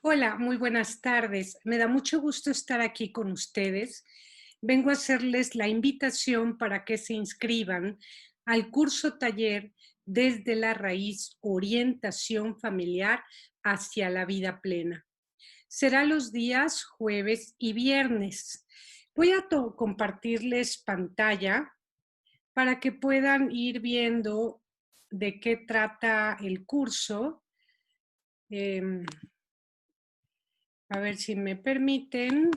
Hola, muy buenas tardes. Me da mucho gusto estar aquí con ustedes. Vengo a hacerles la invitación para que se inscriban al curso taller Desde la Raíz: Orientación Familiar hacia la Vida Plena. Será los días jueves y viernes. Voy a compartirles pantalla para que puedan ir viendo de qué trata el curso. Em, a ver si me permiten.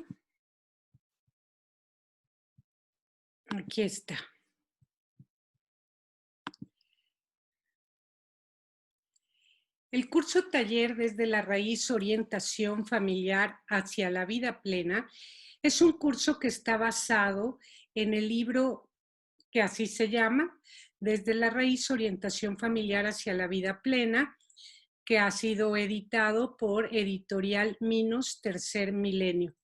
Aquí está. El curso taller Desde la Raíz: Orientación Familiar hacia la Vida Plena es un curso que está basado en el libro que así se llama, Desde la Raíz: Orientación Familiar hacia la Vida Plena, que ha sido editado por Editorial Minos Tercer Milenio.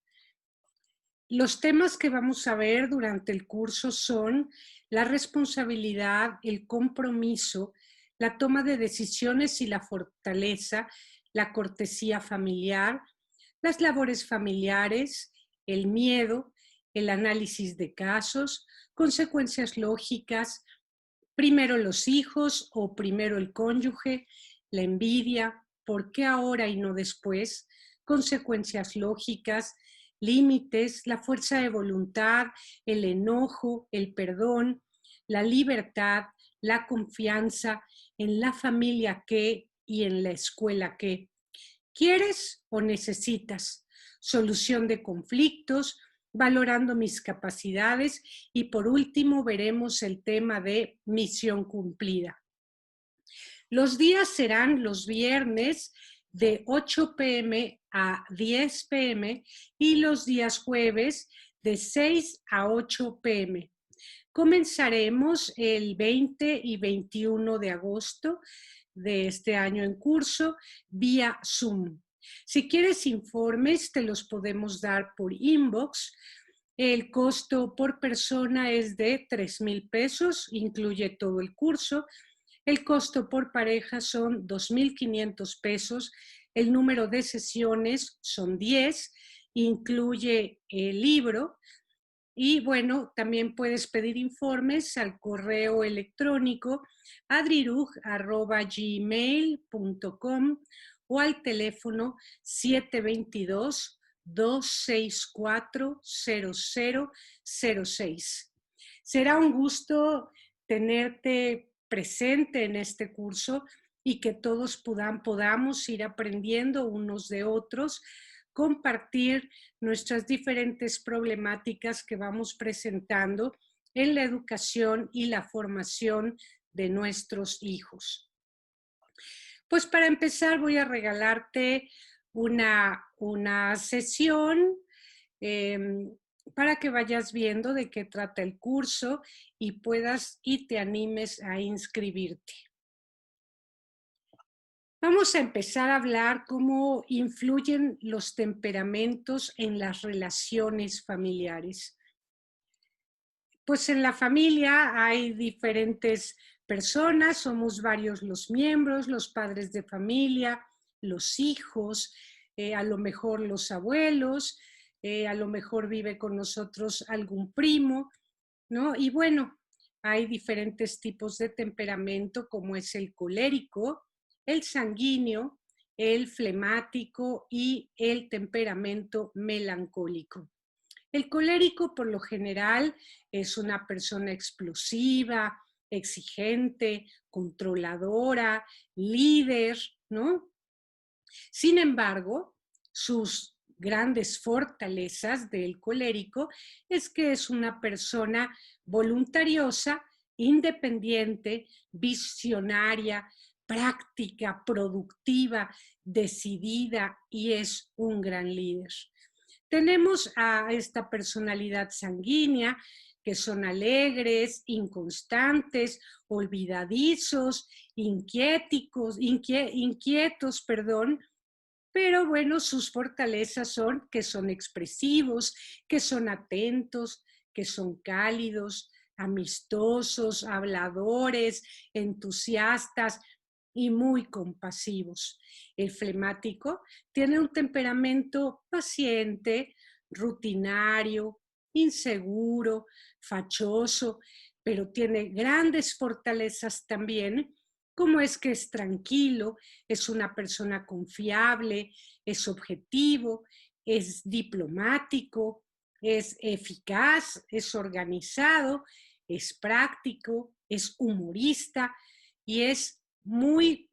Los temas que vamos a ver durante el curso son la responsabilidad, el compromiso, la toma de decisiones y la fortaleza, la cortesía familiar, las labores familiares, el miedo, el análisis de casos, consecuencias lógicas, primero los hijos o primero el cónyuge, la envidia, por qué ahora y no después, consecuencias lógicas, límites, la fuerza de voluntad, el enojo, el perdón, la libertad, la confianza en la familia que y en la escuela que. ¿Quieres o necesitas? Solución de conflictos, valorando mis capacidades y por último veremos el tema de misión cumplida. Los días serán los viernes de 8 p.m. a 10 p.m. y los días jueves de 6 a 8 p.m. Comenzaremos el 20 y 21 de agosto de este año en curso vía Zoom. Si quieres informes, te los podemos dar por inbox. El costo por persona es de 3,000 pesos, incluye todo el curso. El costo por pareja son 2,500 pesos. El número de sesiones son 10, incluye el libro. Y bueno, también puedes pedir informes al correo electrónico adriruj@gmail.com o al teléfono 722-264-0006. Será un gusto tenerte presente en este curso y que todos podamos ir aprendiendo unos de otros, compartir nuestras diferentes problemáticas que vamos presentando en la educación y la formación de nuestros hijos. Pues para empezar voy a regalarte una sesión eh, para que vayas viendo de qué trata el curso y puedas y te animes a inscribirte. Vamos a empezar a hablar cómo influyen los temperamentos en las relaciones familiares. Pues en la familia hay diferentes personas, somos varios los miembros, los padres de familia, los hijos, a lo mejor los abuelos, a lo mejor vive con nosotros algún primo, ¿no? Y bueno, hay diferentes tipos de temperamento como es el colérico, el sanguíneo, el flemático y el temperamento melancólico. El colérico por lo general es una persona explosiva, exigente, controladora, líder, ¿no? Sin embargo, sus grandes fortalezas del colérico es que es una persona voluntariosa, independiente, visionaria, práctica, productiva, decidida y es un gran líder. Tenemos a esta personalidad sanguínea que son alegres, inconstantes, olvidadizos, inquietos, pero bueno, sus fortalezas son que son expresivos, que son atentos, que son cálidos, amistosos, habladores, entusiastas, y muy compasivos. El flemático tiene un temperamento paciente, rutinario, inseguro, fachoso, pero tiene grandes fortalezas también, como es que es tranquilo, es una persona confiable, es objetivo, es diplomático, es eficaz, es organizado, es práctico, es humorista y es muy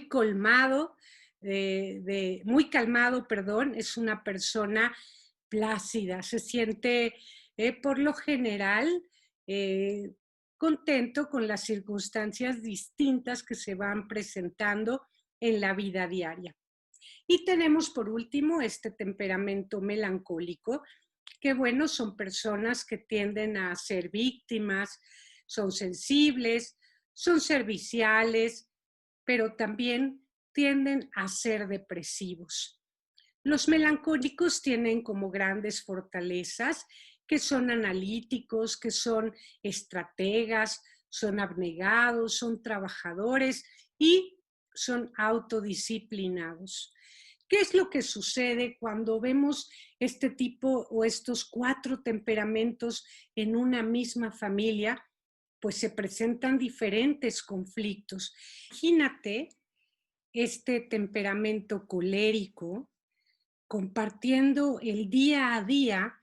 colmado, muy calmado, perdón, es una persona plácida, se siente por lo general eh, contento con las circunstancias distintas que se van presentando en la vida diaria. Y tenemos por último este temperamento melancólico, que bueno, son personas que tienden a ser víctimas, son sensibles, son serviciales, pero también tienden a ser depresivos. Los melancólicos tienen como grandes fortalezas que son analíticos, que son estrategas, son abnegados, son trabajadores y son autodisciplinados. ¿Qué es lo que sucede cuando vemos este tipo o estos 4 temperamentos en una misma familia? Pues se presentan diferentes conflictos. Imagínate este temperamento colérico compartiendo el día a día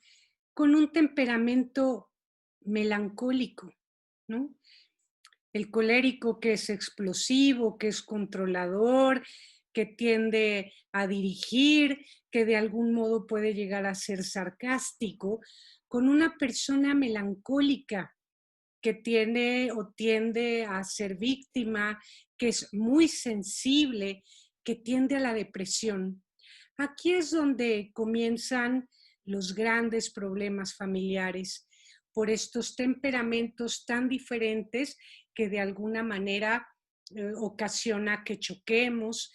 con un temperamento melancólico, ¿no? El colérico que es explosivo, que es controlador, que tiende a dirigir, que de algún modo puede llegar a ser sarcástico, con una persona melancólica que tiene o tiende a ser víctima, que es muy sensible, que tiende a la depresión. Aquí es donde comienzan los grandes problemas familiares por estos temperamentos tan diferentes que de alguna manera ocasiona que choquemos,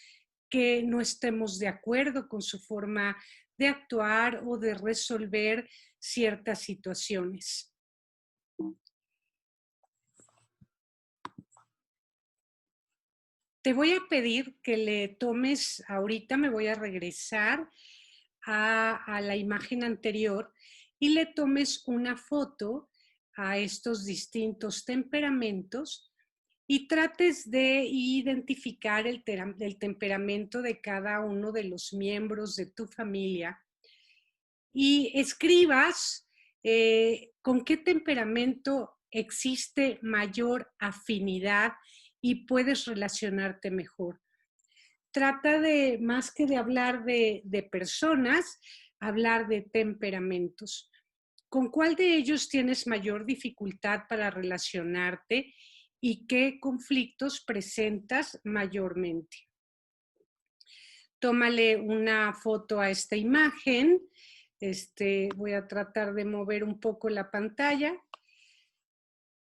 que no estemos de acuerdo con su forma de actuar o de resolver ciertas situaciones. Te voy a pedir que le tomes, ahorita me voy a regresar a la imagen anterior y le tomes una foto a estos distintos temperamentos y trates de identificar el temperamento de cada uno de los miembros de tu familia y escribas con qué temperamento existe mayor afinidad y puedes relacionarte mejor. Trata de, más que de hablar de personas, hablar de temperamentos. ¿Con cuál de ellos tienes mayor dificultad para relacionarte y qué conflictos presentas mayormente? Tómale una foto a esta imagen. Voy a tratar de mover un poco la pantalla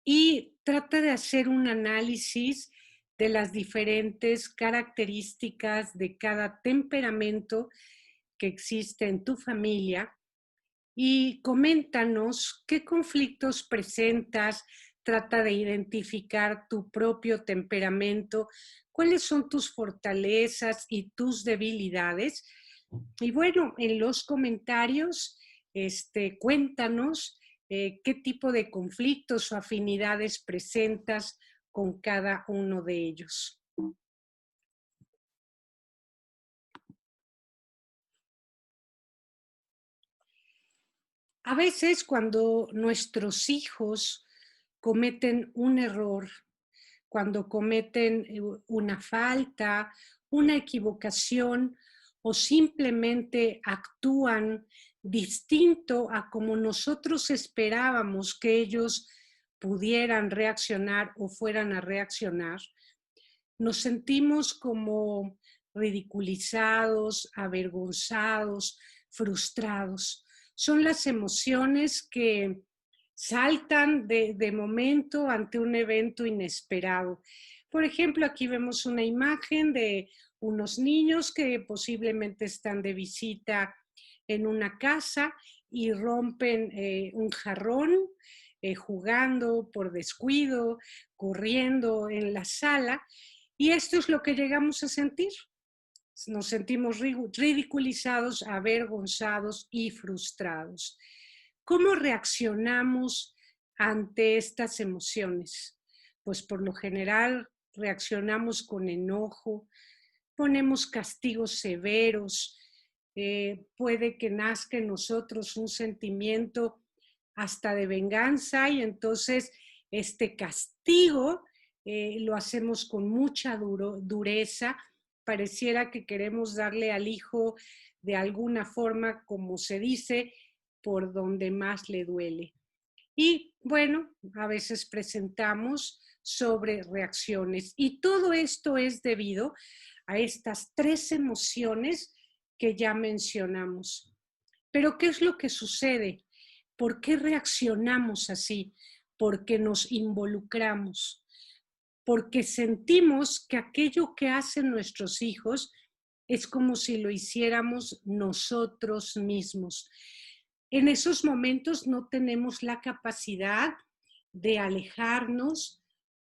y trata de hacer un análisis de las diferentes características de cada temperamento que existe en tu familia y coméntanos qué conflictos presentas, trata de identificar tu propio temperamento, cuáles son tus fortalezas y tus debilidades. Y bueno, en los comentarios, cuéntanos qué tipo de conflictos o afinidades presentas con cada uno de ellos. A veces cuando nuestros hijos cometen un error, cuando cometen una falta, una equivocación o simplemente actúan distinto a como nosotros esperábamos que ellos pudieran reaccionar o fueran a reaccionar, nos sentimos como ridiculizados, avergonzados, frustrados. Son las emociones que saltan de momento ante un evento inesperado. Por ejemplo, aquí vemos una imagen de unos niños que posiblemente están de visita en una casa y rompen un jarrón jugando por descuido, corriendo en la sala Y esto es lo que llegamos a sentir. Nos sentimos ridiculizados, avergonzados y frustrados. ¿Cómo reaccionamos ante estas emociones? Pues por lo general reaccionamos con enojo, ponemos castigos severos, puede que nazca en nosotros un sentimiento hasta de venganza y entonces este castigo lo hacemos con mucha dureza. Pareciera que queremos darle al hijo de alguna forma, como se dice, por donde más le duele. Y bueno, a veces presentamos sobre reacciones y todo esto es debido a estas 3 emociones que ya mencionamos. Pero ¿qué es lo que sucede? ¿Por qué reaccionamos así? Porque nos involucramos, porque sentimos que aquello que hacen nuestros hijos es como si lo hiciéramos nosotros mismos. En esos momentos no tenemos la capacidad de alejarnos,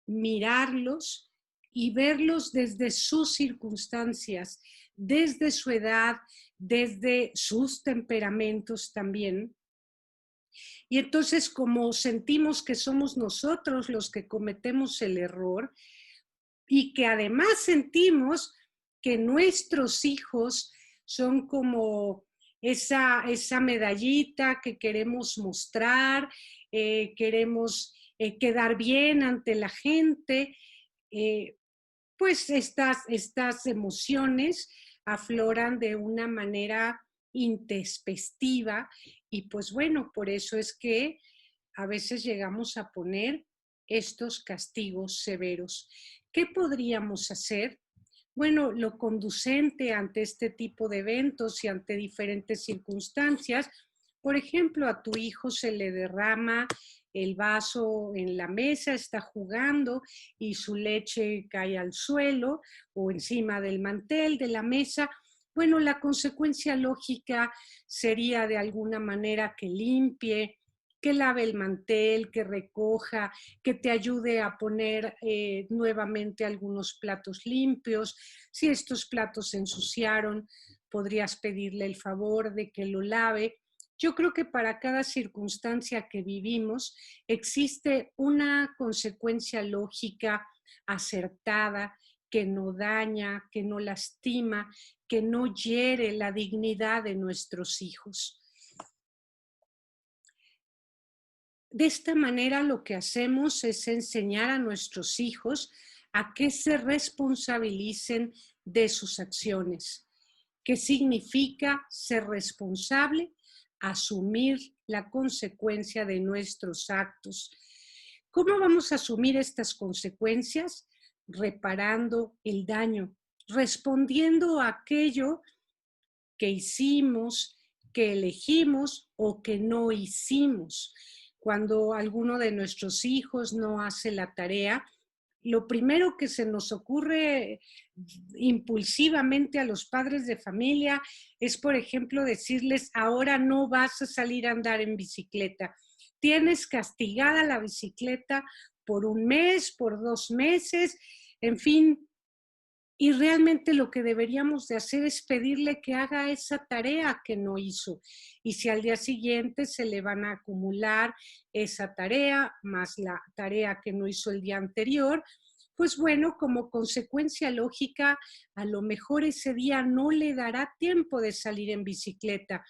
mirarlos y verlos desde sus circunstancias, desde su edad, desde sus temperamentos también. Y entonces, como sentimos que somos nosotros los que cometemos el error y que además sentimos que nuestros hijos son como esa medallita que queremos mostrar, queremos quedar bien ante la gente, pues estas emociones afloran de una manera intempestiva y pues bueno, por eso es que a veces llegamos a poner estos castigos severos. ¿Qué podríamos hacer? Bueno, lo conducente ante este tipo de eventos y ante diferentes circunstancias, por ejemplo, a tu hijo se le derrama el vaso en la mesa, está jugando y su leche cae al suelo o encima del mantel de la mesa. Bueno, la consecuencia lógica sería de alguna manera que limpie, que lave el mantel, que recoja, que te ayude a poner nuevamente algunos platos limpios. Si estos platos se ensuciaron, podrías pedirle el favor de que lo lave. Yo creo que para cada circunstancia que vivimos existe una consecuencia lógica acertada que no daña, que no lastima, que no hiere la dignidad de nuestros hijos. De esta manera lo que hacemos es enseñar a nuestros hijos a que se responsabilicen de sus acciones. ¿Qué significa ser responsable? Asumir la consecuencia de nuestros actos. ¿Cómo vamos a asumir estas consecuencias? Reparando el daño, respondiendo a aquello que hicimos, que elegimos o que no hicimos. Cuando alguno de nuestros hijos no hace la tarea, lo primero que se nos ocurre impulsivamente a los padres de familia es, por ejemplo, decirles, ahora no vas a salir a andar en bicicleta. Tienes castigada la bicicleta por 1 mes, por 2 meses, en fin, y realmente lo que deberíamos de hacer es pedirle que haga esa tarea que no hizo. Y si al día siguiente se le van a acumular esa tarea más la tarea que no hizo el día anterior, pues bueno, como consecuencia lógica, a lo mejor ese día no le dará tiempo de salir en bicicleta,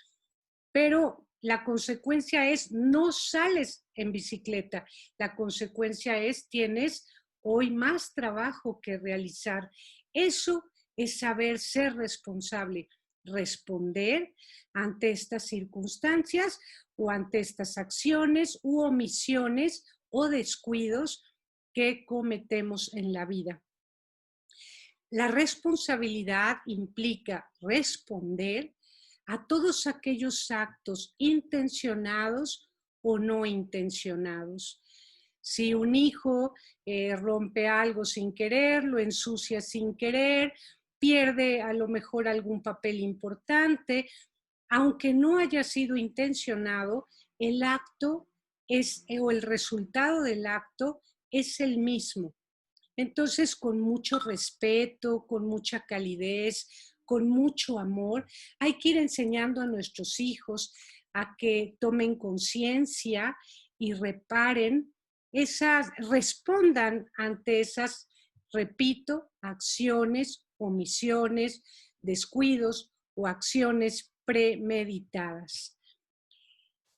pero la consecuencia es no sales en bicicleta. La consecuencia es tienes hoy más trabajo que realizar. Eso es saber ser responsable, responder ante estas circunstancias o ante estas acciones u omisiones o descuidos que cometemos en la vida. La responsabilidad implica responder a todos aquellos actos intencionados o no intencionados. Si un hijo rompe algo sin querer, lo ensucia sin querer, pierde a lo mejor algún papel importante, aunque no haya sido intencionado, el acto es, o el resultado del acto es el mismo. Entonces, con mucho respeto, con mucha calidez, con mucho amor, hay que ir enseñando a nuestros hijos a que tomen conciencia y reparen respondan ante esas, repito, acciones, omisiones, descuidos o acciones premeditadas.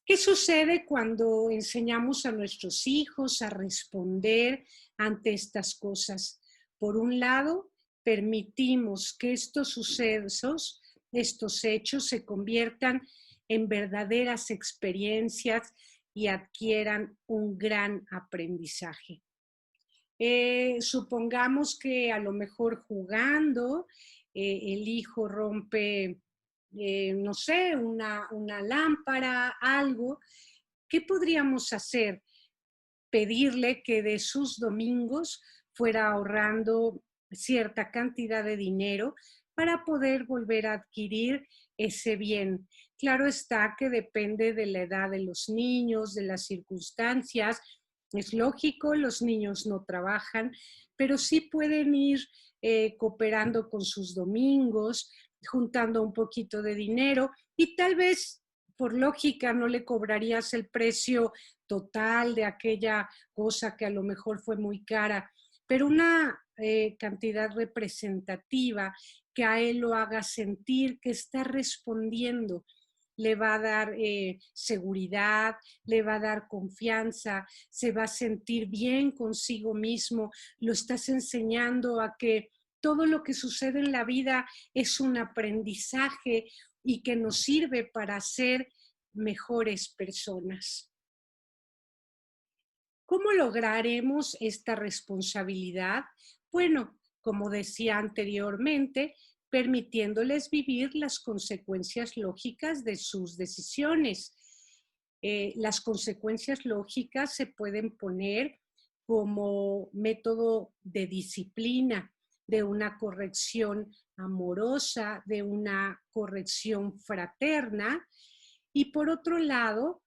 ¿Qué sucede cuando enseñamos a nuestros hijos a responder ante estas cosas? Por un lado, permitimos que estos sucesos, estos hechos se conviertan en verdaderas experiencias y adquieran un gran aprendizaje. Supongamos que a lo mejor jugando el hijo rompe, no sé, una lámpara, algo. ¿Qué podríamos hacer? Pedirle que de sus domingos fuera ahorrando cierta cantidad de dinero para poder volver a adquirir ese bien. Claro está que depende de la edad de los niños, de las circunstancias. Es lógico, los niños no trabajan, pero sí pueden ir cooperando con sus domingos, juntando un poquito de dinero y tal vez por lógica no le cobrarías el precio total de aquella cosa que a lo mejor fue muy cara, pero una cantidad representativa que a él lo haga sentir que está respondiendo, le va a dar seguridad, le va a dar confianza, se va a sentir bien consigo mismo, lo estás enseñando a que todo lo que sucede en la vida es un aprendizaje y que nos sirve para ser mejores personas. ¿Cómo lograremos esta responsabilidad? Bueno, como decía anteriormente, permitiéndoles vivir las consecuencias lógicas de sus decisiones. Las consecuencias lógicas se pueden poner como método de disciplina, de una corrección amorosa, de una corrección fraterna. Y por otro lado,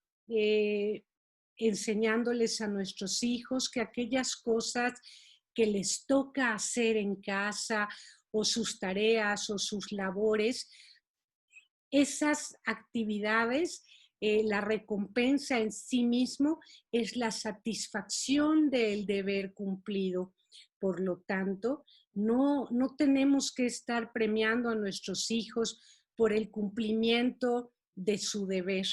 enseñándoles a nuestros hijos que aquellas cosas que les toca hacer en casa o sus tareas o sus labores, esas actividades, la recompensa en sí mismo es la satisfacción del deber cumplido. Por lo tanto, no tenemos que estar premiando a nuestros hijos por el cumplimiento de su deber.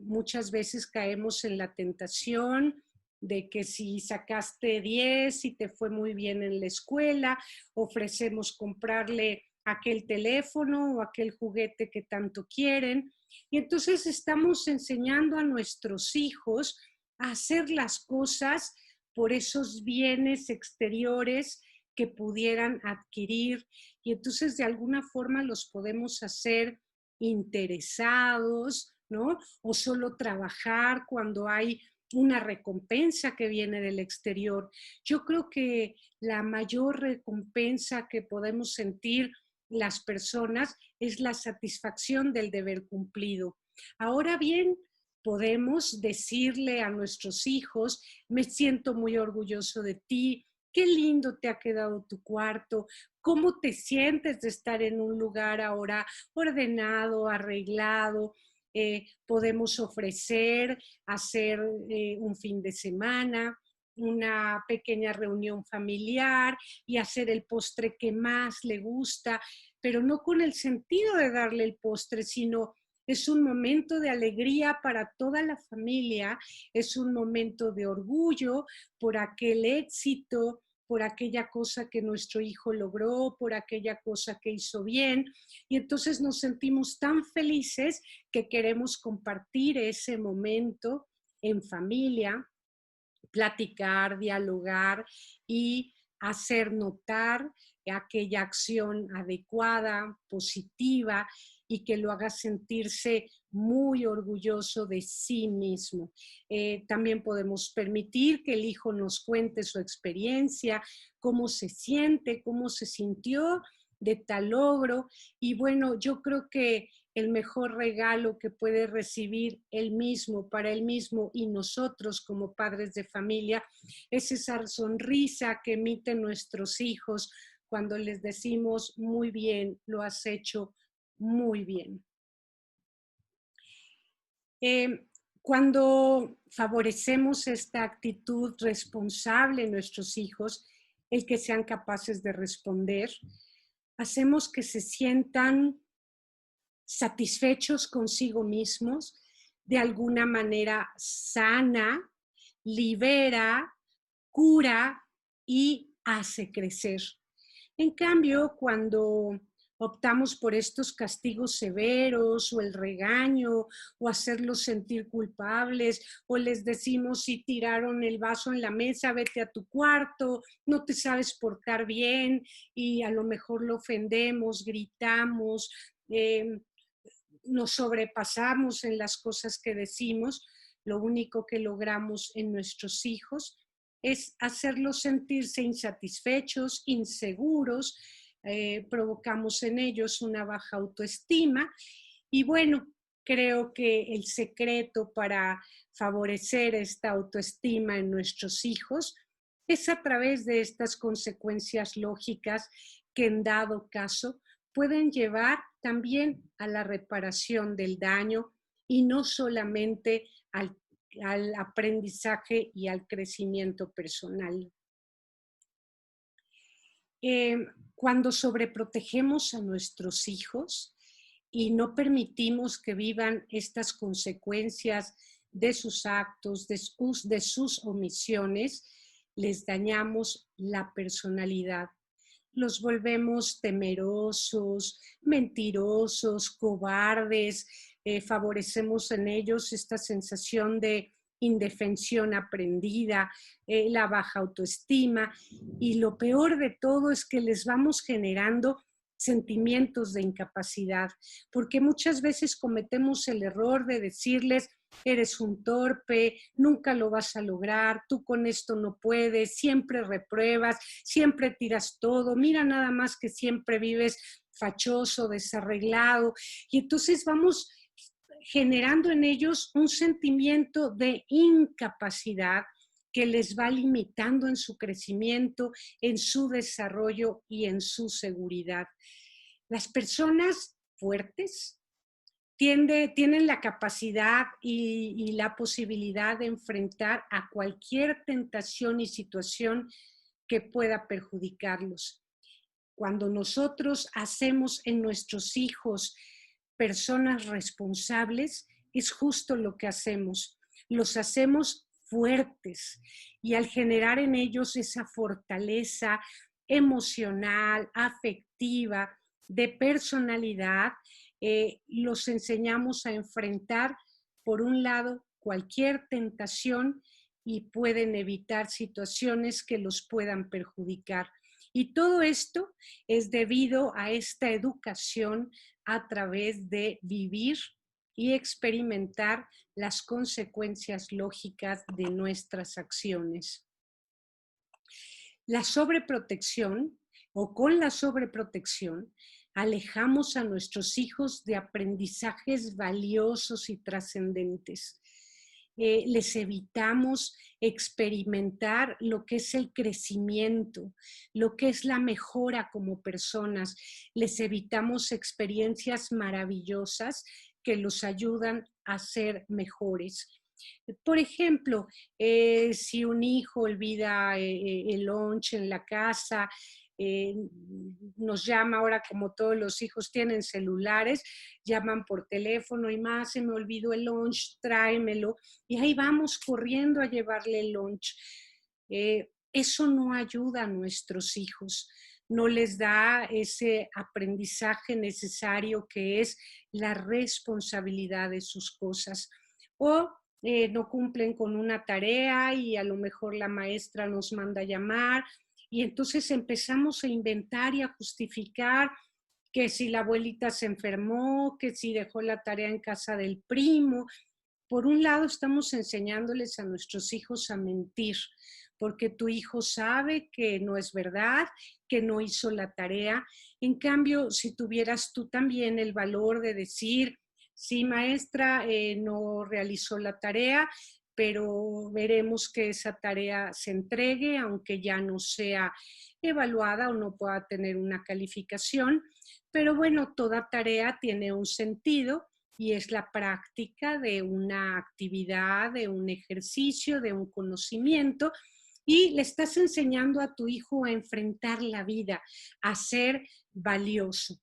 Muchas veces caemos en la tentación de que si sacaste 10 y te fue muy bien en la escuela, ofrecemos comprarle aquel teléfono o aquel juguete que tanto quieren. Y entonces estamos enseñando a nuestros hijos a hacer las cosas por esos bienes exteriores que pudieran adquirir. Y entonces de alguna forma los podemos hacer interesados, ¿no? O solo trabajar cuando hay una recompensa que viene del exterior. Yo creo que la mayor recompensa que podemos sentir las personas es la satisfacción del deber cumplido. Ahora bien, podemos decirle a nuestros hijos, me siento muy orgulloso de ti, qué lindo te ha quedado tu cuarto, cómo te sientes de estar en un lugar ahora ordenado, arreglado. Podemos ofrecer, hacer un fin de semana, una pequeña reunión familiar y hacer el postre que más le gusta, pero no con el sentido de darle el postre, sino es un momento de alegría para toda la familia, es un momento de orgullo por aquel éxito, por aquella cosa que nuestro hijo logró, por aquella cosa que hizo bien. Y entonces nos sentimos tan felices que queremos compartir ese momento en familia, platicar, dialogar y hacer notar aquella acción adecuada, positiva y que lo haga sentirse muy orgulloso de sí mismo. También podemos permitir que el hijo nos cuente su experiencia, cómo se siente, cómo se sintió de tal logro. Y bueno, yo creo que el mejor regalo que puede recibir él mismo, para él mismo y nosotros como padres de familia, es esa sonrisa que emiten nuestros hijos cuando les decimos muy bien, lo has hecho muy bien. Eh, Cuando favorecemos esta actitud responsable en nuestros hijos, el que sean capaces de responder, hacemos que se sientan satisfechos consigo mismos, de alguna manera sana, libera, cura y hace crecer. En cambio, cuando optamos por estos castigos severos o el regaño o hacerlos sentir culpables o les decimos si tiraron el vaso en la mesa, vete a tu cuarto, no te sabes portar bien y a lo mejor lo ofendemos, gritamos, eh, nos sobrepasamos en las cosas que decimos, lo único que logramos en nuestros hijos es hacerlos sentirse insatisfechos, inseguros, provocamos en ellos una baja autoestima y bueno, creo que el secreto para favorecer esta autoestima en nuestros hijos es a través de estas consecuencias lógicas que en dado caso pueden llevar también a la reparación del daño y no solamente al aprendizaje y al crecimiento personal. Eh, Cuando sobreprotegemos a nuestros hijos y no permitimos que vivan estas consecuencias de sus actos, de sus omisiones, les dañamos la personalidad. Los volvemos temerosos, mentirosos, cobardes, favorecemos en ellos esta sensación de indefensión aprendida, la baja autoestima y lo peor de todo es que les vamos generando sentimientos de incapacidad, porque muchas veces cometemos el error de decirles, eres un torpe, nunca lo vas a lograr, tú con esto no puedes, siempre repruebas, siempre tiras todo, mira nada más que siempre vives fachoso, desarreglado, y entonces vamos generando en ellos un sentimiento de incapacidad que les va limitando en su crecimiento, en su desarrollo y en su seguridad. Las personas fuertes tienen la capacidad y la posibilidad de enfrentar a cualquier tentación y situación que pueda perjudicarlos. Cuando nosotros hacemos en nuestros hijos personas responsables, es justo lo que hacemos. Los hacemos fuertes y al generar en ellos esa fortaleza emocional, afectiva, de personalidad, los enseñamos a enfrentar, por un lado, cualquier tentación y pueden evitar situaciones que los puedan perjudicar. Y todo esto es debido a esta educación a través de vivir y experimentar las consecuencias lógicas de nuestras acciones. La sobreprotección o con la sobreprotección alejamos a nuestros hijos de aprendizajes valiosos y trascendentes. Les evitamos experimentar lo que es el crecimiento, lo que es la mejora como personas. Les evitamos experiencias maravillosas que los ayudan a ser mejores. Por ejemplo, si un hijo olvida el lunch en la casa, nos llama ahora como todos los hijos tienen celulares, llaman por teléfono y más, se me olvidó el lunch, tráemelo. Y ahí vamos corriendo a llevarle el lunch. Eso no ayuda a nuestros hijos, no les da ese aprendizaje necesario que es la responsabilidad de sus cosas. O no cumplen con una tarea y a lo mejor la maestra nos manda a llamar y entonces empezamos a inventar y a justificar que si la abuelita se enfermó, que si dejó la tarea en casa del primo. Por un lado estamos enseñándoles a nuestros hijos a mentir, porque tu hijo sabe que no es verdad, que no hizo la tarea. En cambio, si tuvieras tú también el valor de decir, sí, maestra, no realizó la tarea, pero veremos que esa tarea se entregue, aunque ya no sea evaluada o no pueda tener una calificación. Pero bueno, toda tarea tiene un sentido y es la práctica de una actividad, de un ejercicio, de un conocimiento, y le estás enseñando a tu hijo a enfrentar la vida, a ser valioso.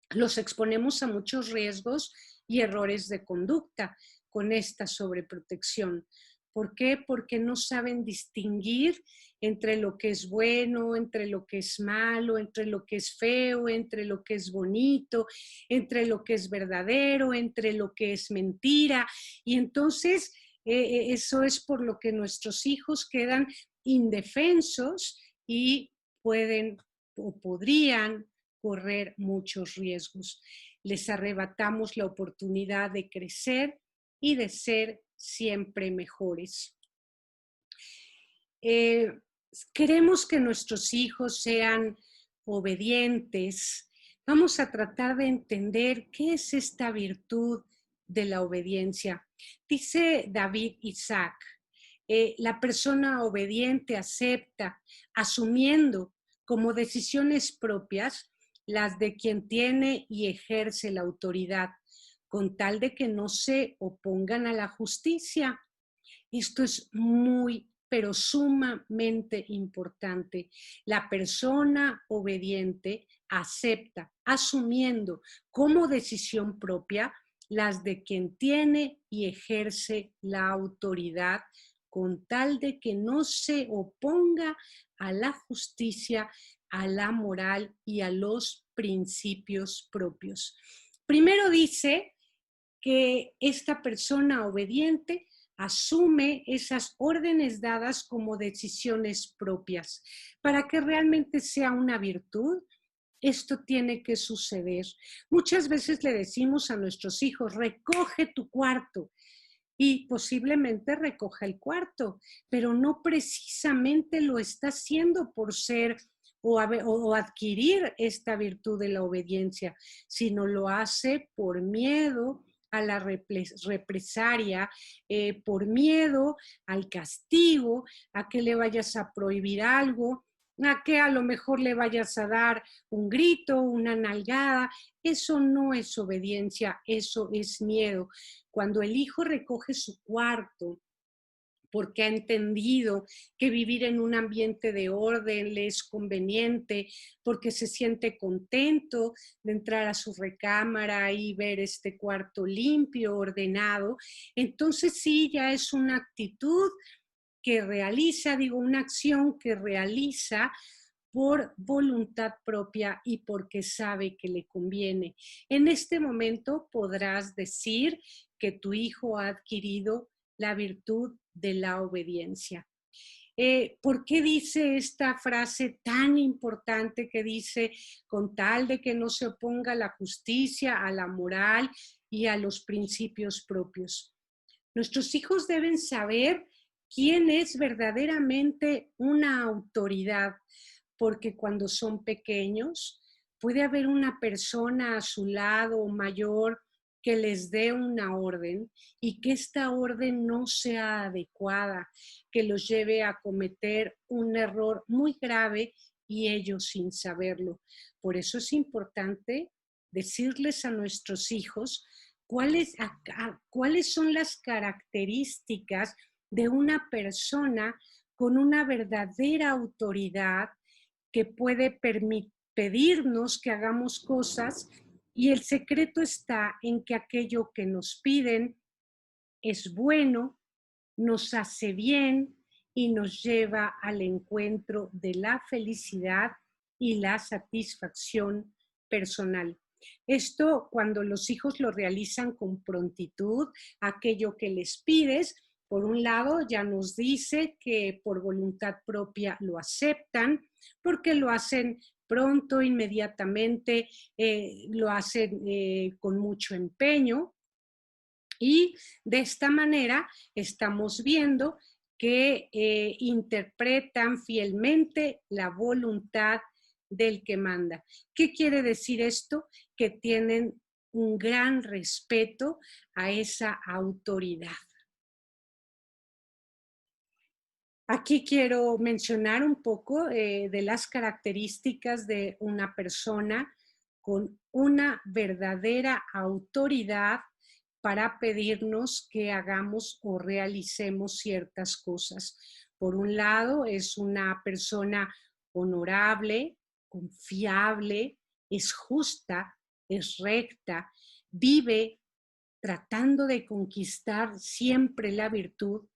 Los exponemos a muchos riesgos y errores de conducta con esta sobreprotección. ¿Por qué? Porque no saben distinguir entre lo que es bueno, entre lo que es malo, entre lo que es feo, entre lo que es bonito, entre lo que es verdadero, entre lo que es mentira. Y entonces eso es por lo que nuestros hijos quedan indefensos y pueden o podrían correr muchos riesgos. Les arrebatamos la oportunidad de crecer y de ser siempre mejores. Queremos que nuestros hijos sean obedientes. Vamos a tratar de entender qué es esta virtud de la obediencia. Dice David Isaac, la persona obediente acepta, asumiendo como decisiones propias las de quien tiene y ejerce la autoridad, con tal de que no se opongan a la justicia. Esto es muy, pero sumamente importante. La persona obediente acepta, asumiendo como decisión propia las de quien tiene y ejerce la autoridad, con tal de que no se oponga a la justicia, a la moral y a los principios propios. Primero dice que esta persona obediente asume esas órdenes dadas como decisiones propias. Para que realmente sea una virtud, esto tiene que suceder. Muchas veces le decimos a nuestros hijos, recoge tu cuarto, y posiblemente recoja el cuarto, pero no precisamente lo está haciendo por ser o adquirir esta virtud de la obediencia, sino lo hace por miedo a la represalia, por miedo al castigo, a que le vayas a prohibir algo, a que a lo mejor le vayas a dar un grito, una nalgada. Eso no es obediencia, eso es miedo. Cuando el hijo recoge su cuarto, porque ha entendido que vivir en un ambiente de orden le es conveniente, porque se siente contento de entrar a su recámara y ver este cuarto limpio, ordenado, entonces sí, ya es una actitud que realiza, digo, una acción que realiza por voluntad propia y porque sabe que le conviene. En este momento podrás decir que tu hijo ha adquirido la virtud de la obediencia. ¿Por qué dice esta frase tan importante que dice, con tal de que no se oponga a la justicia, a la moral y a los principios propios? Nuestros hijos deben saber quién es verdaderamente una autoridad, porque cuando son pequeños puede haber una persona a su lado mayor que les dé una orden y que esta orden no sea adecuada, que los lleve a cometer un error muy grave y ellos sin saberlo. Por eso es importante decirles a nuestros hijos cuáles son las características de una persona con una verdadera autoridad que puede pedirnos que hagamos cosas, y el secreto está en que aquello que nos piden es bueno, nos hace bien y nos lleva al encuentro de la felicidad y la satisfacción personal. Esto cuando los hijos lo realizan con prontitud, aquello que les pides, por un lado ya nos dice que por voluntad propia lo aceptan, porque lo hacen pronto, inmediatamente, lo hacen con mucho empeño, y de esta manera estamos viendo que interpretan fielmente la voluntad del que manda. ¿Qué quiere decir esto? Que tienen un gran respeto a esa autoridad. Aquí quiero mencionar un poco de las características de una persona con una verdadera autoridad para pedirnos que hagamos o realicemos ciertas cosas. Por un lado, es una persona honorable, confiable, es justa, es recta, vive tratando de conquistar siempre la virtud,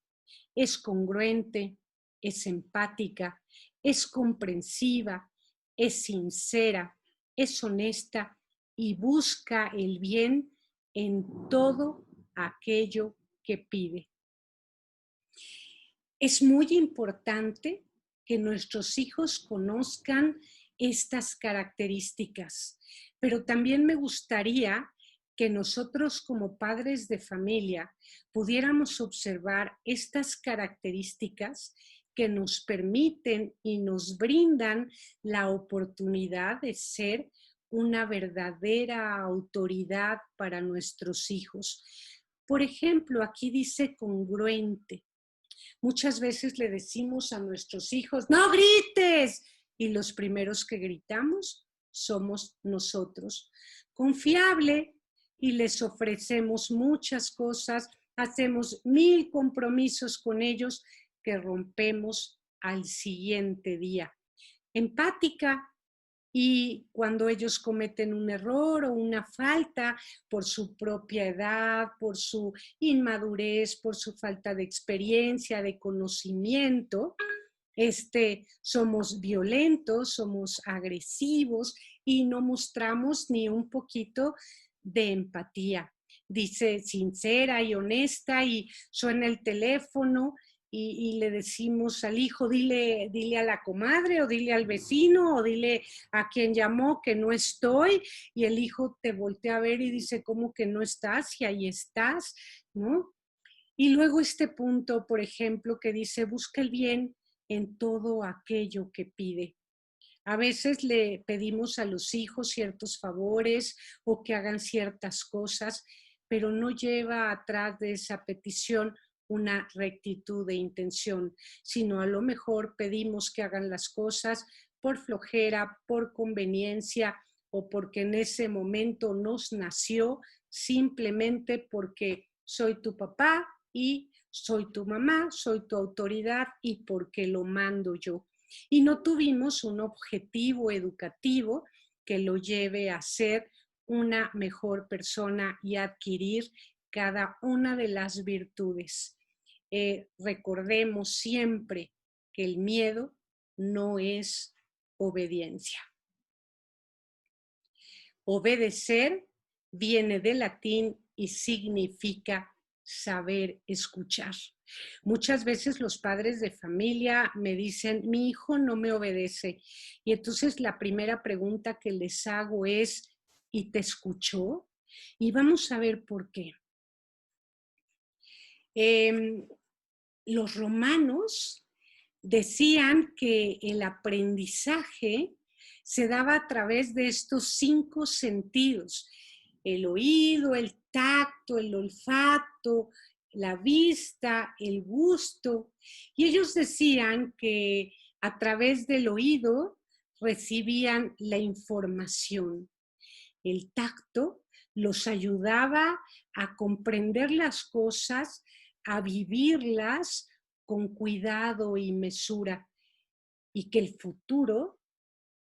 es congruente, es empática, es comprensiva, es sincera, es honesta y busca el bien en todo aquello que pide. Es muy importante que nuestros hijos conozcan estas características, pero también me gustaría que nosotros como padres de familia pudiéramos observar estas características que nos permiten y nos brindan la oportunidad de ser una verdadera autoridad para nuestros hijos. Por ejemplo, aquí dice congruente. Muchas veces le decimos a nuestros hijos, no grites, y los primeros que gritamos somos nosotros. Confiable, y les ofrecemos muchas cosas, hacemos 1000 compromisos con ellos que rompemos al siguiente día. Empática, y cuando ellos cometen un error o una falta por su propia edad, por su inmadurez, por su falta de experiencia, de conocimiento, somos violentos, somos agresivos y no mostramos ni un poquito de empatía. Dice sincera y honesta y suena el teléfono y le decimos al hijo, dile a la comadre o dile al vecino o dile a quien llamó que no estoy, y el hijo te voltea a ver y dice, ¿cómo que no estás? Y ahí estás, ¿no? Y luego este punto, por ejemplo, que dice, busca el bien en todo aquello que pide. A veces le pedimos a los hijos ciertos favores o que hagan ciertas cosas, pero no lleva atrás de esa petición una rectitud de intención, sino a lo mejor pedimos que hagan las cosas por flojera, por conveniencia o porque en ese momento nos nació, simplemente porque soy tu papá y soy tu mamá, soy tu autoridad y porque lo mando yo. Y no tuvimos un objetivo educativo que lo lleve a ser una mejor persona y adquirir cada una de las virtudes. Recordemos siempre que el miedo no es obediencia. Obedecer viene del latín y significa saber escuchar. Muchas veces los padres de familia me dicen, mi hijo no me obedece. Y entonces la primera pregunta que les hago es, ¿y te escuchó? Y vamos a ver por qué. Los romanos decían que el aprendizaje se daba a través de estos 5 sentidos: el oído, el tacto, el olfato, la vista, el gusto. Y ellos decían que a través del oído recibían la información. El tacto los ayudaba a comprender las cosas, a vivirlas con cuidado y mesura, y que el futuro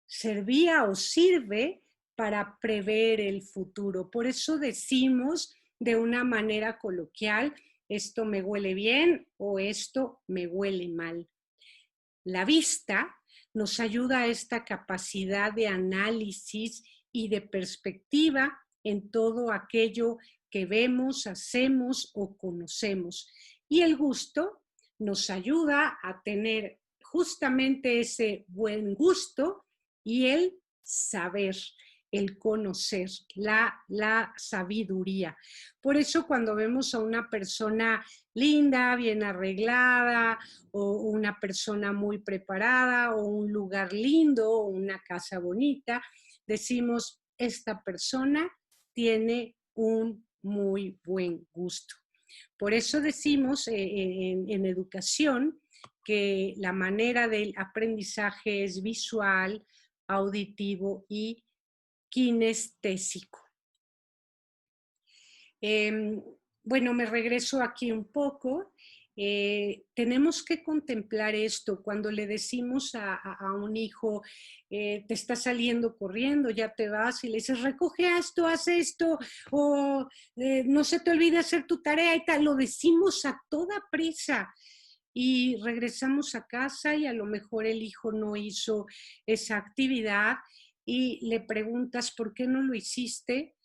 servía o sirve para prever el futuro. Por eso decimos de una manera coloquial, esto me huele bien o esto me huele mal. La vista nos ayuda a esta capacidad de análisis y de perspectiva en todo aquello que vemos, hacemos o conocemos. Y el gusto nos ayuda a tener justamente ese buen gusto y el saber. el conocer, la sabiduría. Por eso cuando vemos a una persona linda, bien arreglada, o una persona muy preparada, o un lugar lindo, o una casa bonita, decimos, esta persona tiene un muy buen gusto. Por eso decimos en educación que la manera del aprendizaje es visual, auditivo y kinestésico. Bueno, me regreso aquí un poco. Tenemos que contemplar esto cuando le decimos a un hijo, te está saliendo corriendo, ya te vas, y le dices, recoge esto, haz esto, o no se te olvide hacer tu tarea y tal. Lo decimos a toda prisa y regresamos a casa y a lo mejor el hijo no hizo esa actividad y le preguntas, ¿por qué no lo hiciste?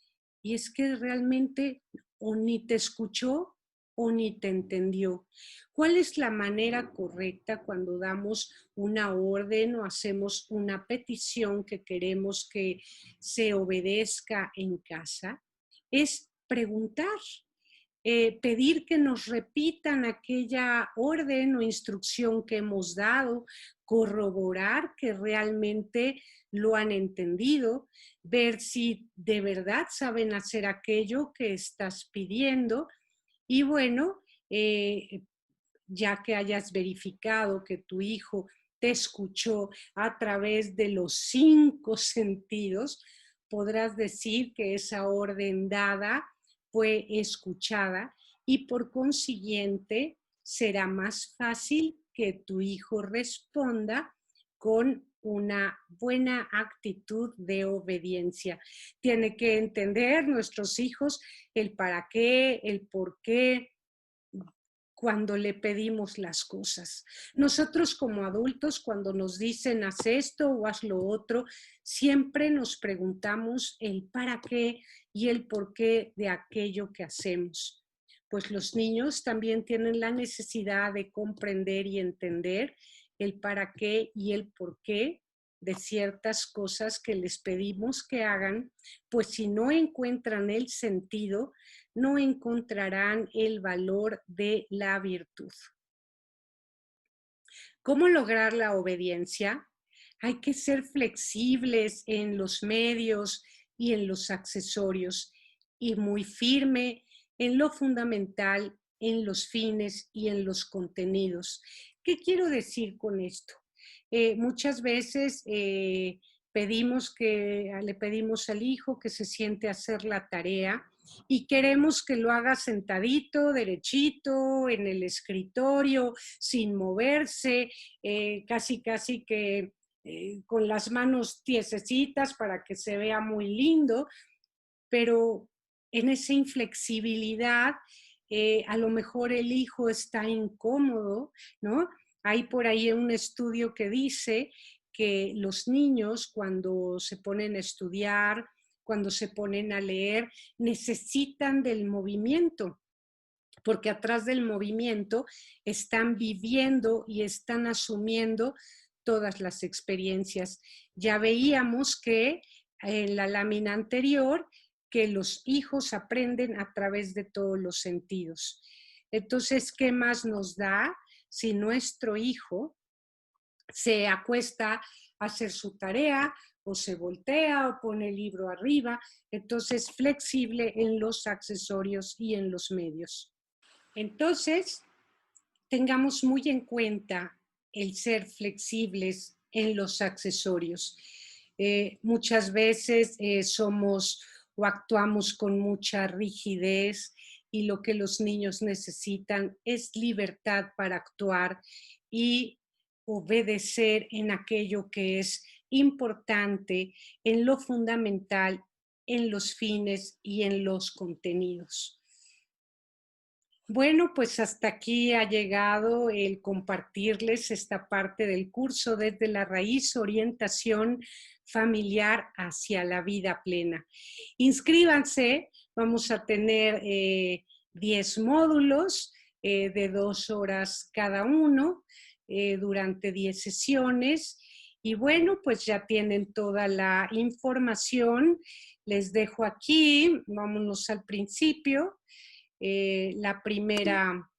Y es que realmente o ni te escuchó o ni te entendió. ¿Cuál es la manera correcta cuando damos una orden o hacemos una petición que queremos que se obedezca en casa? Es preguntar. Pedir que nos repitan aquella orden o instrucción que hemos dado, corroborar que realmente lo han entendido, ver si de verdad saben hacer aquello que estás pidiendo y bueno, ya que hayas verificado que tu hijo te escuchó a través de los 5 sentidos, podrás decir que esa orden dada fue escuchada y por consiguiente será más fácil que tu hijo responda con una buena actitud de obediencia. Tiene que entender nuestros hijos el para qué, el por qué, cuando le pedimos las cosas. Nosotros como adultos, cuando nos dicen haz esto o haz lo otro, siempre nos preguntamos el para qué y el por qué de aquello que hacemos. Pues los niños también tienen la necesidad de comprender y entender el para qué y el por qué de ciertas cosas que les pedimos que hagan, pues si no encuentran el sentido, no encontrarán el valor de la virtud. ¿Cómo lograr la obediencia? Hay que ser flexibles en los medios y en los accesorios y muy firme en lo fundamental, en los fines y en los contenidos. ¿Qué quiero decir con esto? Muchas veces le pedimos al hijo que se siente a hacer la tarea y queremos que lo haga sentadito, derechito, en el escritorio, sin moverse, casi que con las manos tiesecitas para que se vea muy lindo, pero en esa inflexibilidad, a lo mejor el hijo está incómodo, ¿no? Hay por ahí un estudio que dice que los niños cuando se ponen a estudiar, cuando se ponen a leer, necesitan del movimiento, porque atrás del movimiento están viviendo y están asumiendo todas las experiencias. Ya veíamos que en la lámina anterior que los hijos aprenden a través de todos los sentidos. Entonces, ¿qué más nos da si nuestro hijo se acuesta a hacer su tarea o se voltea o pone el libro arriba? Entonces, flexible en los accesorios y en los medios. Entonces, tengamos muy en cuenta el ser flexibles en los accesorios. Muchas veces somos o actuamos con mucha rigidez y lo que los niños necesitan es libertad para actuar y obedecer en aquello que es importante, en lo fundamental, en los fines y en los contenidos. Bueno, pues hasta aquí ha llegado el compartirles esta parte del curso desde la raíz orientación familiar hacia la vida plena. Inscríbanse, vamos a tener 10 módulos de 2 horas cada uno durante 10 sesiones Y bueno, pues ya tienen toda la información. Les dejo aquí, vámonos al principio, la primera,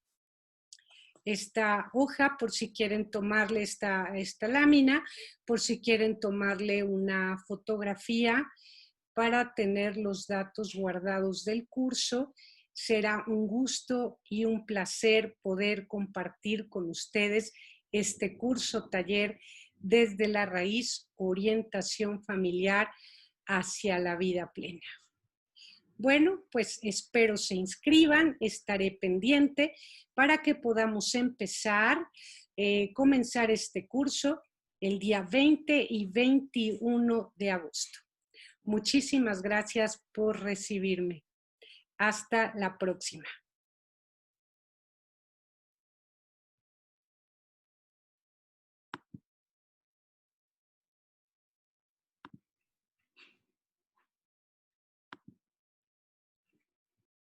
esta hoja, por si quieren tomarle esta lámina, por si quieren tomarle una fotografía para tener los datos guardados del curso. Será un gusto y un placer poder compartir con ustedes este curso taller desde la raíz, orientación familiar hacia la vida plena. Bueno, pues espero se inscriban, estaré pendiente para que podamos comenzar este curso el día 20 y 21 de agosto. Muchísimas gracias por recibirme. Hasta la próxima.